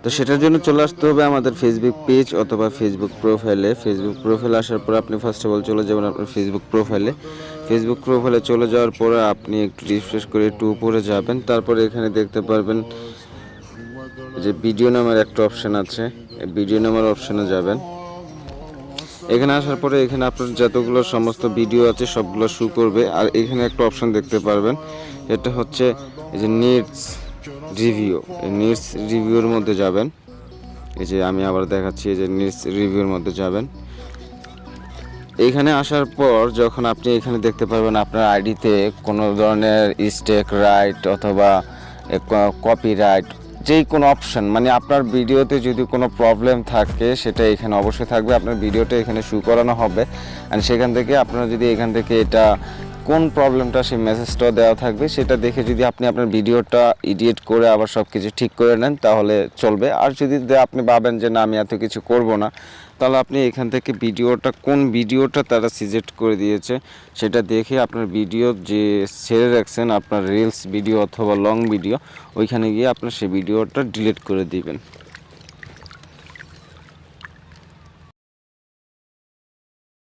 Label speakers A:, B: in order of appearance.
A: তো সেটার জন্য চলে আসতে হবে আমাদের ফেসবুক পেজ অথবা ফেসবুক প্রোফাইলে। ফেসবুক প্রোফাইলে আসার পর আপনি ফার্স্ট অফ অল চলে যাবেন আপনার ফেসবুক প্রোফাইলে। ফেসবুক প্রোফাইলে চলে যাওয়ার পরে আপনি একটু রিফ্রেশ করে একটু উপরে যাবেন, তারপরে এখানে দেখতে পারবেন যে ভিডিও নামের একটা অপশান আছে, ভিডিও নামের অপশানে যাবেন। এখানে আসার পরে এখানে আপনার যতগুলো সমস্ত ভিডিও আছে সবগুলো শো করবে। আর এখানে একটা অপশান দেখতে পারবেন, এটা হচ্ছে এই যে নিডস রিভিউ। এই নিডস রিভিউর মধ্যে যাবেন। এই যে আমি আবার দেখাচ্ছি, এই যে নিডস রিভিউর মধ্যে যাবেন। এইখানে আসার পর যখন আপনি এখানে দেখতে পারবেন আপনার আইডিতে কোনো ধরনের স্টেক রাইট অথবা কপিরাইট যেই কোনো অপশন, মানে আপনার ভিডিওতে যদি কোনো প্রবলেম থাকে সেটা এখানে অবশ্যই থাকবে। আপনার ভিডিওটা এখানে শো করানো হবে, অ্যান্ড সেখান থেকে আপনারা যদি এখান থেকে এটা কোন প্রবলেমটা সেই মেসেজটাও দেওয়া থাকবে, সেটা দেখে যদি আপনি আপনার ভিডিওটা এডিট করে আবার সব কিছু ঠিক করে নেন তাহলে চলবে। আর যদি আপনি ভাবেন যে না আমি এত কিছু করব না, তাহলে আপনি এখান থেকে ভিডিওটা কোন ভিডিওটা তারা সিলেক্ট করে দিয়েছে সেটা দেখে আপনার ভিডিও যে ছেড়ে রাখছেন আপনার রিলস ভিডিও অথবা লং ভিডিও, ওইখানে গিয়ে আপনার সেই ভিডিওটা ডিলিট করে দিবেন।